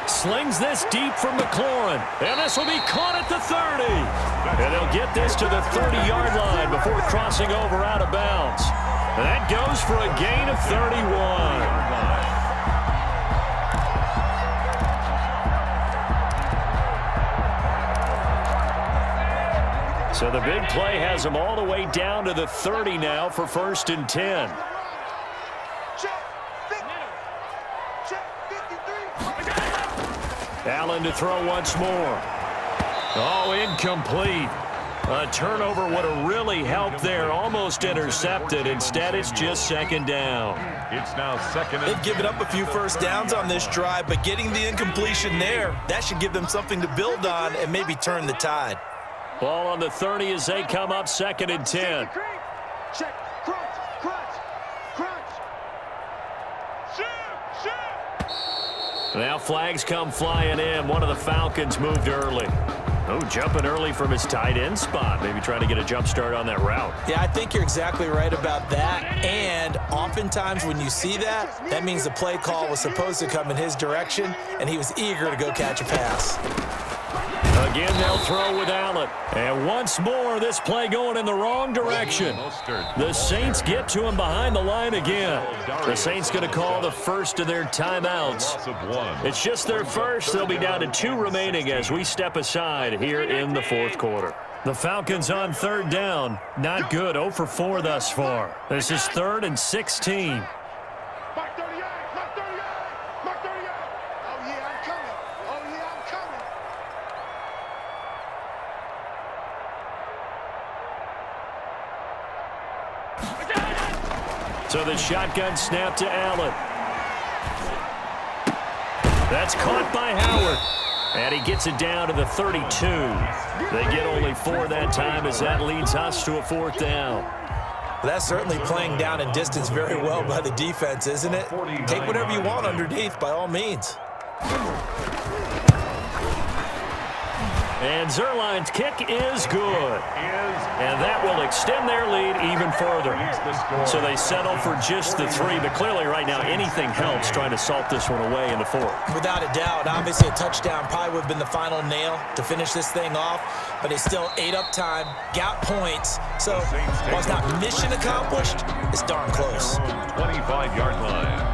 Slings this deep from McLaurin, and this will be caught at the 30. And they'll get this to the 30-yard line before crossing over out of bounds. And that goes for a gain of 31. So the big play has them all the way down to the 30 now for 1st and 10. Allen to throw once more. Oh, incomplete. A turnover would have really helped there. Almost intercepted. Instead, it's just 2nd down. It's now 2nd. They've given up a few first downs on this drive, but getting the incompletion there, that should give them something to build on and maybe turn the tide. Ball on the 30 as they come up 2nd and 10. Check. Crunch. Now flags come flying in. One of the Falcons moved early. Oh, jumping early from his tight end spot. Maybe trying to get a jump start on that route. Yeah, I think you're exactly right about that. And oftentimes when you see that, that means the play call was supposed to come in his direction, and he was eager to go catch a pass. Again, they'll throw with Allen. And once more, this play going in the wrong direction. The Saints get to him behind the line again. The Saints going to call the first of their timeouts. It's just their first. They'll be down to 2 remaining as we step aside here in the 4th quarter. The Falcons on 3rd down. Not good. 0 for 4 thus far. This is 3rd and 16. So the shotgun snap to Allen. That's caught by Howard. And he gets it down to the 32. They get only 4 that time as that leads us to a 4th down. That's certainly playing down and distance very well by the defense, isn't it? Take whatever you want underneath by all means. And Zerline's kick is good. And that will extend their lead even further. So they settle for just the 3. But clearly right now anything helps trying to salt this one away in the 4th. Without a doubt, obviously a touchdown probably would have been the final nail to finish this thing off. But they still ate up time, got points. So while it's not mission accomplished, it's darn close. 25-yard line.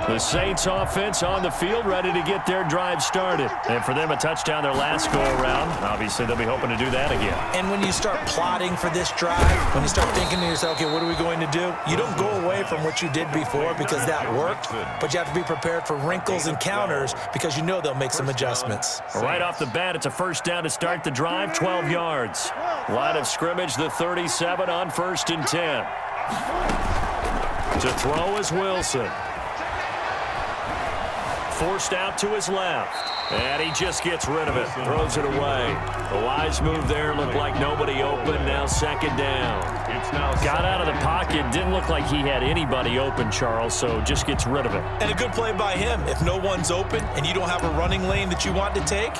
The Saints offense on the field, ready to get their drive started. And for them, a touchdown their last go-around. Obviously, they'll be hoping to do that again. And when you start plotting for this drive, when you start thinking to yourself, okay, what are we going to do? You don't go away from what you did before because that worked, but you have to be prepared for wrinkles and counters because you know they'll make some adjustments. Right off the bat, it's a first down to start the drive, 12 yards. Line of scrimmage, the 37 on 1st and 10. To throw is Wilson. Forced out to his left. And he just gets rid of it. Throws it away. A wise move there. Looked like nobody open. Now 2nd down. Got out of the pocket. Didn't look like he had anybody open, Charles, so just gets rid of it. And a good play by him. If no one's open and you don't have a running lane that you want to take,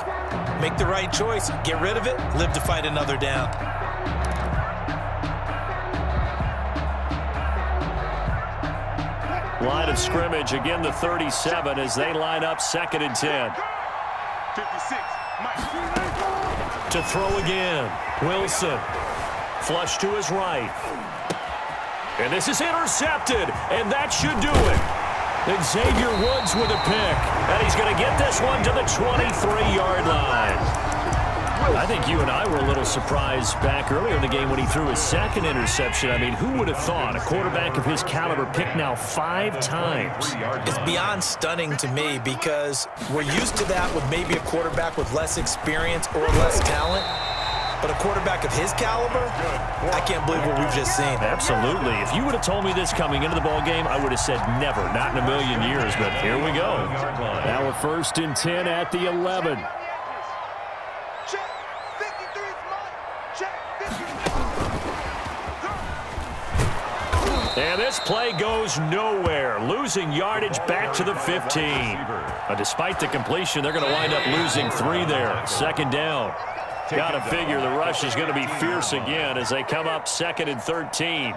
make the right choice. Get rid of it. Live to fight another down. Line of scrimmage, again the 37 as they line up 2nd and 10. 56, Mike. To throw again, Wilson. Flush to his right. And this is intercepted, and that should do it. And Xavier Woods with a pick. And he's going to get this one to the 23-yard line. I think you and I were a little surprised back earlier in the game when he threw his 2nd interception. I mean, who would have thought a quarterback of his caliber picked now 5 times? It's beyond stunning to me because we're used to that with maybe a quarterback with less experience or less talent. But a quarterback of his caliber, I can't believe what we've just seen. Absolutely. If you would have told me this coming into the ballgame, I would have said never, not in a million years. But here we go. Now a 1st and 10 at the 11. And this play goes nowhere, losing yardage back to the 15. Despite the completion, they're going to wind up losing 3 there. 2nd down. Got to figure the rush is going to be fierce again as they come up 2nd and 13.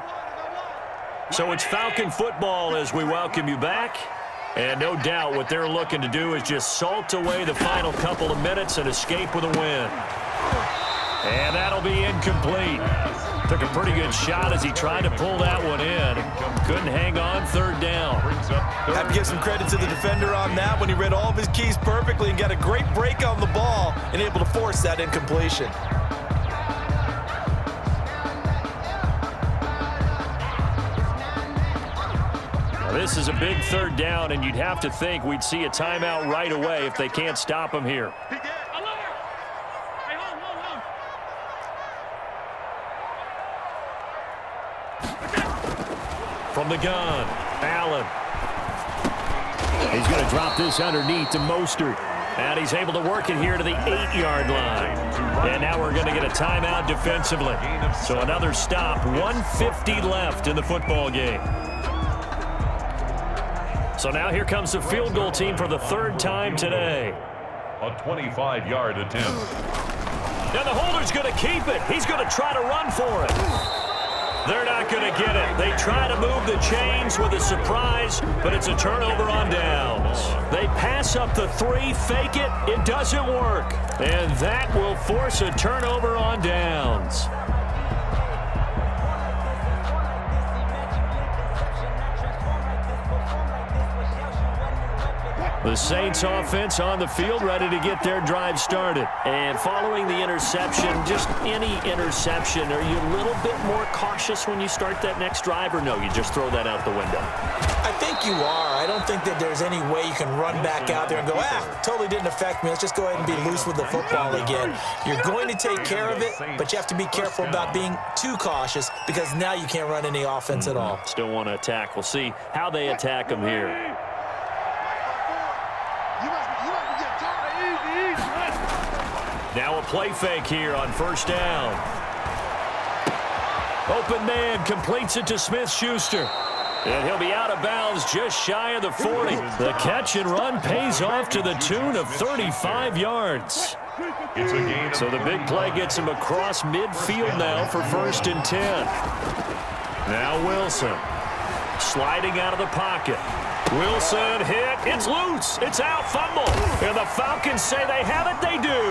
So it's Falcon football as we welcome you back. And no doubt what they're looking to do is just salt away the final couple of minutes and escape with a win. And that'll be incomplete. Took a pretty good shot as he tried to pull that one in. Couldn't hang on 3rd down. Have to give some credit to the defender on that when he read all of his keys perfectly and got a great break on the ball and able to force that incompletion. Now this is a big 3rd down, and you'd have to think we'd see a timeout right away if they can't stop him here. From the gun, Allen. He's going to drop this underneath to Mostert. And he's able to work it here to the 8-yard line. And now we're going to get a timeout defensively. So another stop, 1:50 left in the football game. So now here comes the field goal team for the 3rd time today. A 25-yard attempt. And the holder's going to keep it. He's going to try to run for it. They're not going to get it. They try to move the chains with a surprise, but it's a turnover on downs. They pass up the 3, fake it. It doesn't work. And that will force a turnover on downs. The Saints offense on the field ready to get their drive started. And following the interception, just any interception, are you a little bit more cautious when you start that next drive, or no, you just throw that out the window? I think you are. I don't think that there's any way you can run back out there and go, totally didn't affect me. Let's just go ahead and be loose with the football again. You're going to take care of it, but you have to be careful about being too cautious because now you can't run any offense at all. Still want to attack. We'll see how they attack them here. Now a play fake here on 1st down. Open man completes it to Smith-Schuster. And he'll be out of bounds just shy of the 40. The catch and run pays off to the tune of 35 yards. So the big play gets him across midfield now for 1st and 10. Now Wilson sliding out of the pocket. Wilson hit. It's loose. It's out. Fumble. And the Falcons say they have it. They do.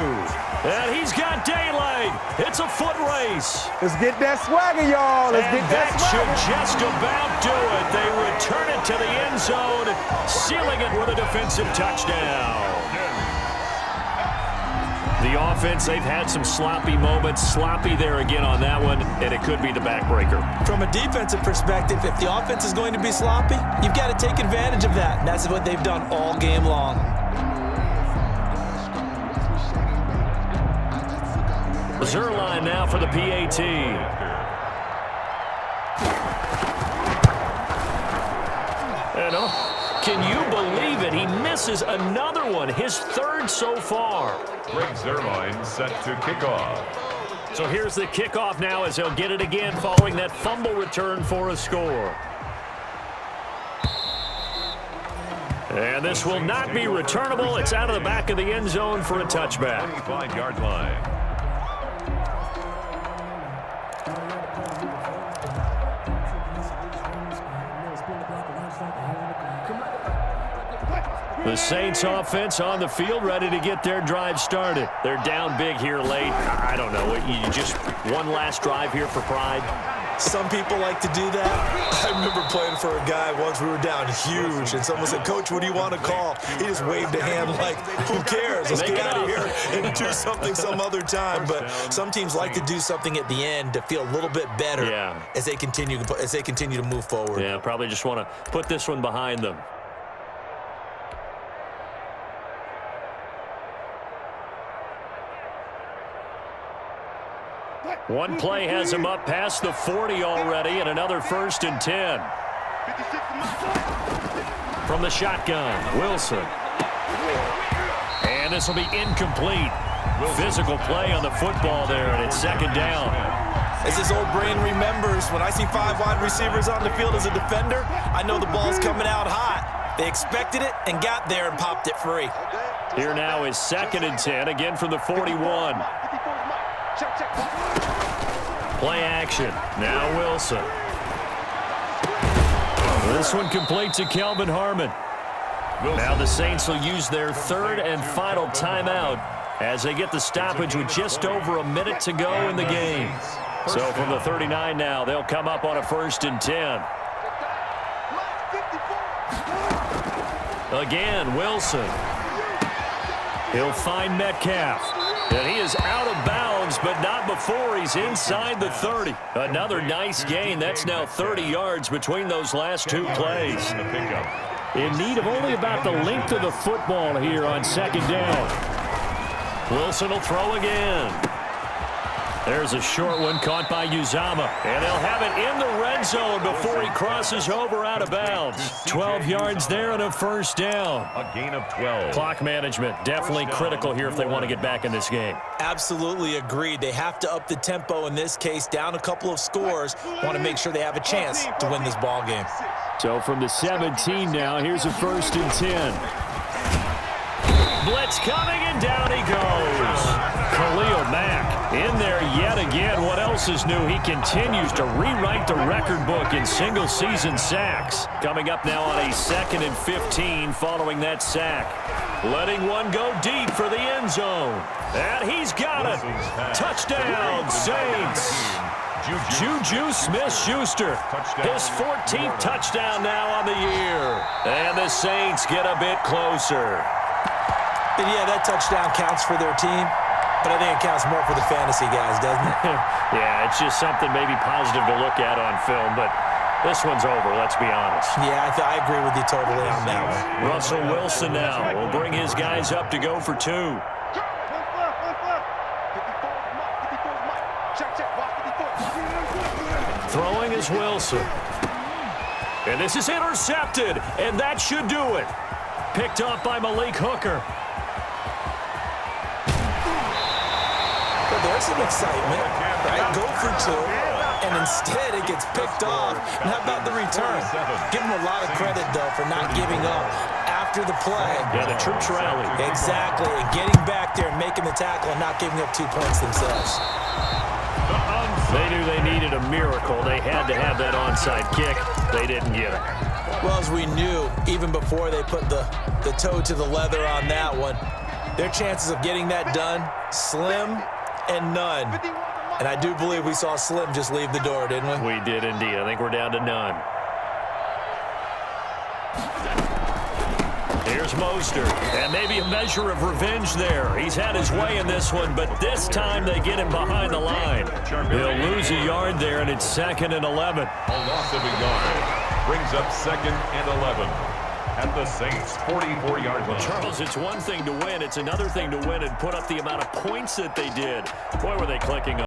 And he's got daylight. It's a foot race. Let's get that swagger, y'all. Let's get that should swagger. just about do it. They return it to the end zone, sealing it with a defensive touchdown. The offense, they've had some sloppy moments. Sloppy there again on that one, and it could be the backbreaker. From a defensive perspective, if the offense is going to be sloppy, you've got to take advantage of that. And that's what they've done all game long. Zerline now for the PAT. And can you believe it? He misses another one, his 3rd so far. Greg Zerline set to kickoff. So here's the kickoff now as he'll get it again following that fumble return for a score. And this will not be returnable. It's out of the back of the end zone for a touchback. 25-yard line. The Saints offense on the field, ready to get their drive started. They're down big here late. I don't know. You just one last drive here for pride. Some people like to do that. I remember playing for a guy once. We were down huge, and someone said, "Coach, what do you want to call?" He just waved a hand like, "Who cares? Let's get out of here and do something some other time." But some teams like to do something at the end to feel a little bit better as they continue to move forward. Yeah, probably just want to put this one behind them. One play has him up past the 40 already, and another 1st and 10. From the shotgun, Wilson. And this will be incomplete. Physical play on the football there, and it's 2nd down. As his old brain remembers, when I see 5 wide receivers on the field as a defender, I know the ball's coming out hot. They expected it and got there and popped it free. Here now is 2nd and 10, again from the 41. Play action. Now Wilson. This one complete to Kelvin Harmon. Now the Saints will use their 3rd and final timeout as they get the stoppage with just over a minute to go in the game. So from the 39 now, they'll come up on a 1st and 10. Again, Wilson. He'll find Metcalf. And he is out of bounds, but not before he's inside the 30. Another nice gain. That's now 30 yards between those last 2 plays. In need of only about the length of the football here on 2nd down. Wilson will throw again. There's a short one caught by Uzama. And they'll have it in the red zone before he crosses over out of bounds. 12 yards there and a 1st down. A gain of 12. Clock management definitely critical here if they want to get back in this game. Absolutely agreed. They have to up the tempo in this case, down a couple of scores. Want to make sure they have a chance to win this ball game. So from the 17 now, here's a 1st and 10. Blitz coming, and down he goes. Khalil Mack in there yet again. What else is new? He continues to rewrite the record book in single-season sacks. Coming up now on a 2nd and 15 following that sack. Letting one go deep for the end zone. And he's got it. Touchdown, Saints. Juju Smith-Schuster, his 14th touchdown now on the year. And the Saints get a bit closer. And yeah, that touchdown counts for their team, but I think it counts more for the fantasy guys, doesn't it? Yeah, it's just something maybe positive to look at on film, but this one's over, let's be honest. Yeah, I agree with you totally on that one. Russell Wilson now will bring his guys up to go for 2. Throwing is Wilson. And this is intercepted, and that should do it. Picked off by Malik Hooker. But there's some excitement, right? Go for 2. and instead it gets picked off. And how about the return? Give them a lot of credit, though, for not giving up after the play. Yeah, the troops rallied. Exactly, and getting back there and making the tackle and not giving up 2 points themselves. They knew they needed a miracle. They had to have that onside kick. They didn't get it. Well, as we knew, even before they put the toe to the leather on that one, their chances of getting that done, slim and none. And I do believe we saw Slim just leave the door, didn't we? We did indeed. I think we're down to none. Here's Mostert, and maybe a measure of revenge there. He's had his way in this one, but this time they get him behind the line. He'll lose a yard there, and it's 2nd and 11. A loss of a yard brings up 2nd and 11 at the Saints' 44-yard line. Charles, it's one thing to win. It's another thing to win and put up the amount of points that they did. Boy, were they clicking on.